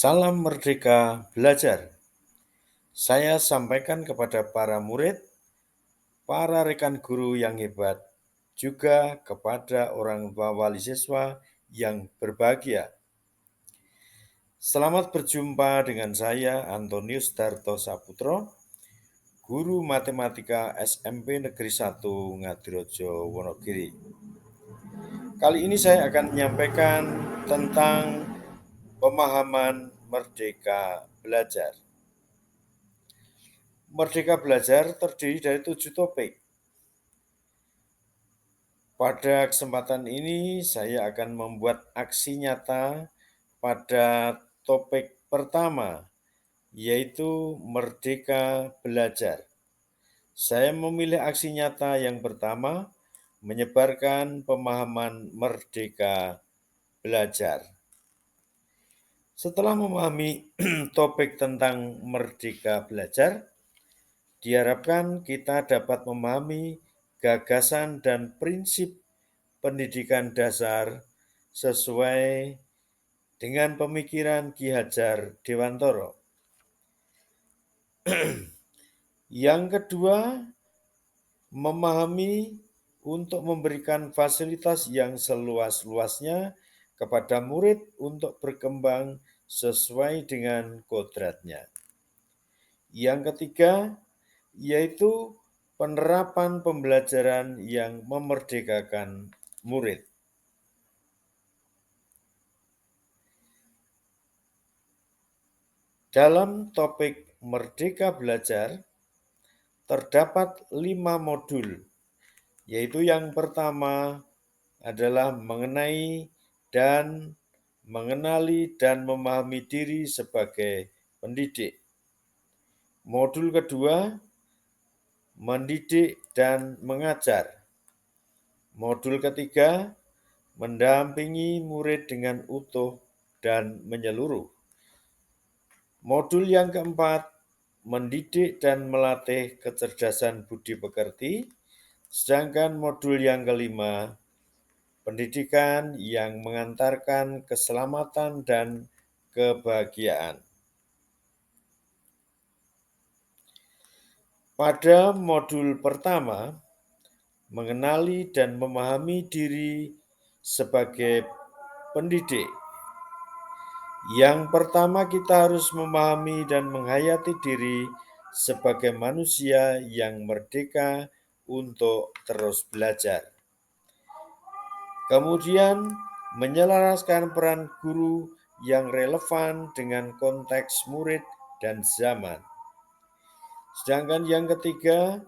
Salam Merdeka Belajar. Saya sampaikan kepada para murid, para rekan guru yang hebat, juga kepada orang tua wali siswa yang berbahagia. Selamat berjumpa dengan saya Antonius Darto Saputro, guru matematika SMP Negeri 1 Ngadirojo, Wonogiri. Kali ini saya akan menyampaikan tentang pemahaman merdeka belajar. Merdeka Belajar terdiri dari 7 topik. Pada kesempatan ini saya akan membuat aksi nyata pada topik pertama, yaitu Merdeka Belajar. Saya memilih aksi nyata yang pertama, menyebarkan pemahaman Merdeka Belajar. Setelah memahami topik tentang Merdeka Belajar, diharapkan kita dapat memahami gagasan dan prinsip pendidikan dasar sesuai dengan pemikiran Ki Hajar Dewantoro. Yang kedua, memahami untuk memberikan fasilitas yang seluas-luasnya kepada murid untuk berkembang sesuai dengan kodratnya. Yang ketiga, yaitu penerapan pembelajaran yang memerdekakan murid. Dalam topik Merdeka Belajar, terdapat 5 modul, yaitu yang pertama adalah mengenali dan memahami diri sebagai pendidik. Modul kedua, mendidik dan mengajar. Modul ketiga, mendampingi murid dengan utuh dan menyeluruh. Modul yang keempat, mendidik dan melatih kecerdasan budi pekerti. Sedangkan modul yang kelima, pendidikan yang mengantarkan keselamatan dan kebahagiaan. Pada modul pertama, mengenali dan memahami diri sebagai pendidik. Yang pertama, kita harus memahami dan menghayati diri sebagai manusia yang merdeka untuk terus belajar. Kemudian, menyelaraskan peran guru yang relevan dengan konteks murid dan zaman. Sedangkan yang ketiga,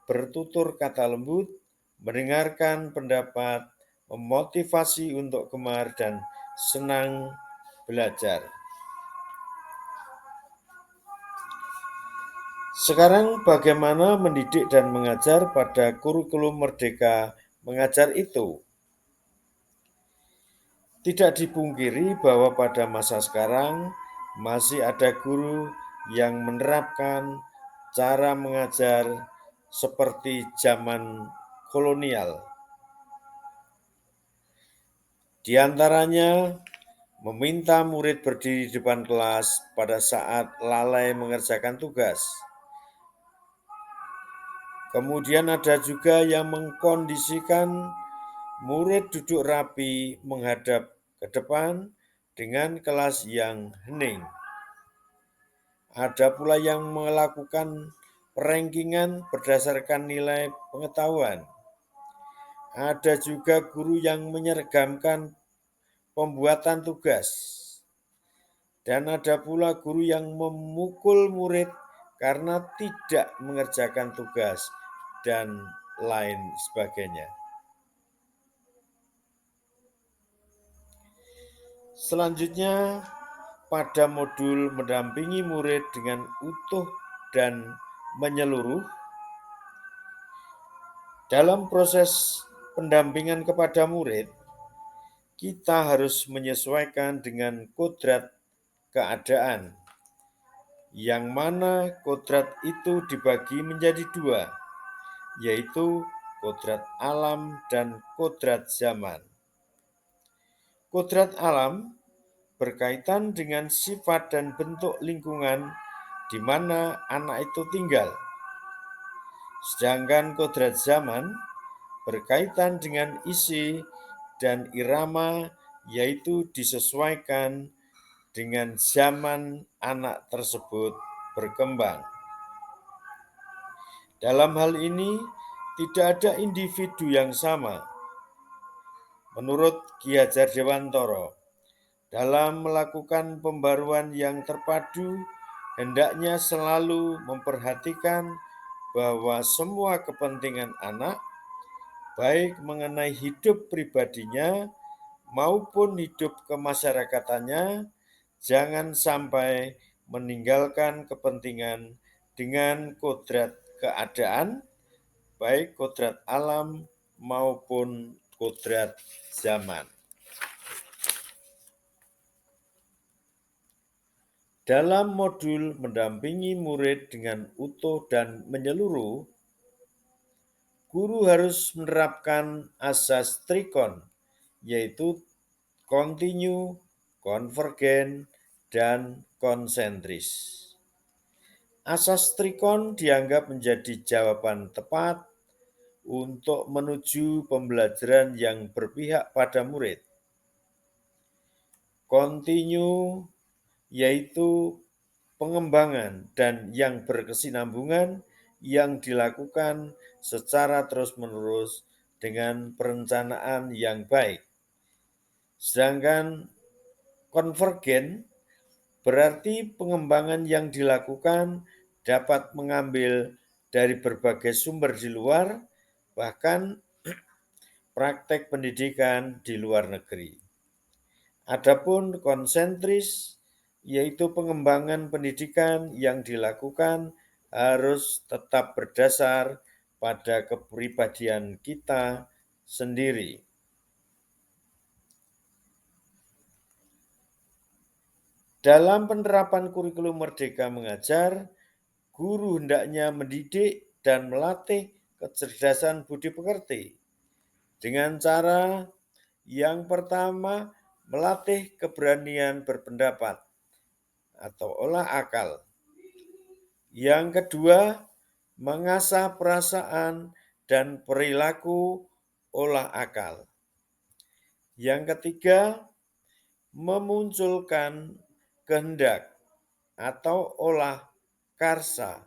bertutur kata lembut, mendengarkan pendapat, memotivasi untuk gemar dan senang belajar. Sekarang bagaimana mendidik dan mengajar pada kurikulum Merdeka Mengajar itu? Tidak dipungkiri bahwa pada masa sekarang masih ada guru yang menerapkan cara mengajar seperti zaman kolonial. Di antaranya, meminta murid berdiri di depan kelas pada saat lalai mengerjakan tugas. Kemudian ada juga yang mengkondisikan murid duduk rapi menghadap ke depan dengan kelas yang hening. Ada pula yang melakukan perankingan berdasarkan nilai pengetahuan. Ada juga guru yang menyergamkan pembuatan tugas. Dan ada pula guru yang memukul murid karena tidak mengerjakan tugas dan lain sebagainya. Selanjutnya, pada modul mendampingi murid dengan utuh dan menyeluruh, dalam proses pendampingan kepada murid, kita harus menyesuaikan dengan kodrat keadaan, yang mana kodrat itu dibagi menjadi 2, yaitu kodrat alam dan kodrat zaman. Kodrat alam berkaitan dengan sifat dan bentuk lingkungan di mana anak itu tinggal. Sedangkan kodrat zaman berkaitan dengan isi dan irama, yaitu disesuaikan dengan zaman anak tersebut berkembang. Dalam hal ini, tidak ada individu yang sama. Menurut Ki Hajar Dewantoro, dalam melakukan pembaruan yang terpadu, hendaknya selalu memperhatikan bahwa semua kepentingan anak, baik mengenai hidup pribadinya maupun hidup kemasyarakatannya, jangan sampai meninggalkan kepentingan dengan kodrat keadaan, baik kodrat alam maupun kodrat zaman. Dalam modul mendampingi murid dengan utuh dan menyeluruh, guru harus menerapkan asas trikon, yaitu kontinu, konvergen, dan konsentris. Asas trikon dianggap menjadi jawaban tepat untuk menuju pembelajaran yang berpihak pada murid. Kontinu yaitu pengembangan dan yang berkesinambungan yang dilakukan secara terus-menerus dengan perencanaan yang baik. Sedangkan konvergen berarti pengembangan yang dilakukan dapat mengambil dari berbagai sumber di luar, bahkan praktek pendidikan di luar negeri. Adapun konsentris, yaitu pengembangan pendidikan yang dilakukan harus tetap berdasar pada kepribadian kita sendiri. Dalam penerapan kurikulum Merdeka Mengajar, guru hendaknya mendidik dan melatih kecerdasan budi pekerti dengan cara yang pertama melatih keberanian berpendapat atau olah akal. Yang kedua, mengasah perasaan dan perilaku olah akal. Yang ketiga, memunculkan kehendak atau olah karsa.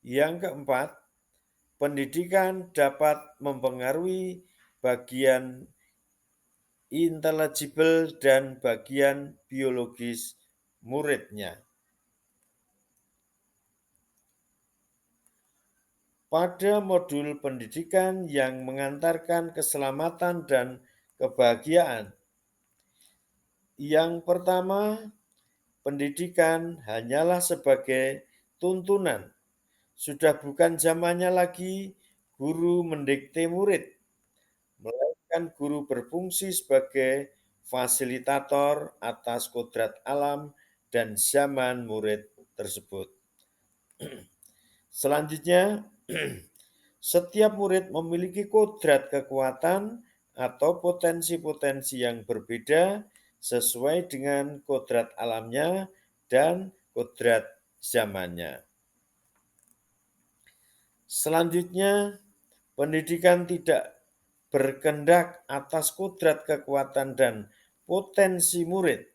Yang keempat, pendidikan dapat mempengaruhi bagian intelligible dan bagian biologis muridnya. Pada modul pendidikan yang mengantarkan keselamatan dan kebahagiaan, yang pertama, pendidikan hanyalah sebagai tuntunan. Sudah bukan zamannya lagi guru mendikte murid, melainkan guru berfungsi sebagai fasilitator atas kodrat alam dan zaman murid tersebut. Selanjutnya, setiap murid memiliki kodrat kekuatan atau potensi-potensi yang berbeda sesuai dengan kodrat alamnya dan kodrat zamannya. Selanjutnya, pendidikan tidak berkendak atas kodrat kekuatan dan potensi murid.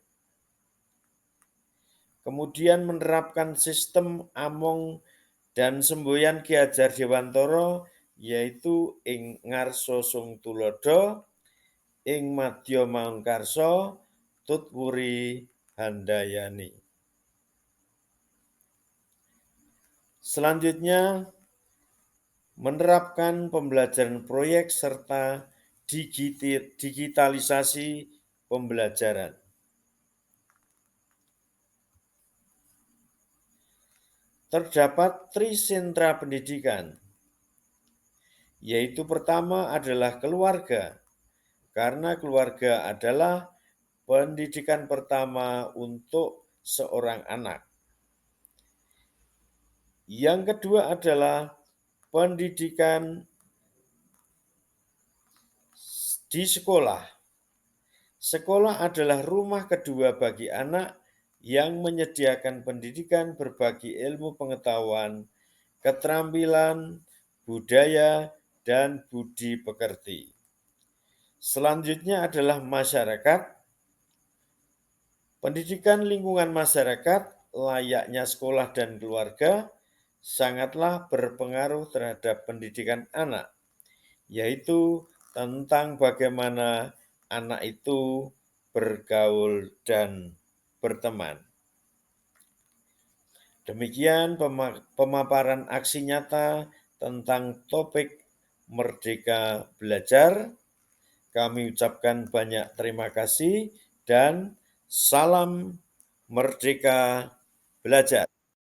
Kemudian menerapkan sistem among dan semboyan Ki Hajar Dewantoro, yaitu ing ngarsa sung tulodo, ing madya maungkarsa, tutwuri handayani. Selanjutnya, menerapkan pembelajaran proyek serta digitalisasi pembelajaran. Terdapat trisentra pendidikan, yaitu pertama adalah keluarga, karena keluarga adalah pendidikan pertama untuk seorang anak. Yang kedua adalah pendidikan di sekolah. Sekolah adalah rumah kedua bagi anak yang menyediakan pendidikan berbagi ilmu pengetahuan, keterampilan, budaya, dan budi pekerti. Selanjutnya adalah masyarakat. Pendidikan lingkungan masyarakat, layaknya sekolah dan keluarga, sangatlah berpengaruh terhadap pendidikan anak, yaitu tentang bagaimana anak itu bergaul dan berteman. Demikian pemaparan aksi nyata tentang topik Merdeka Belajar. Kami ucapkan banyak terima kasih dan salam merdeka belajar.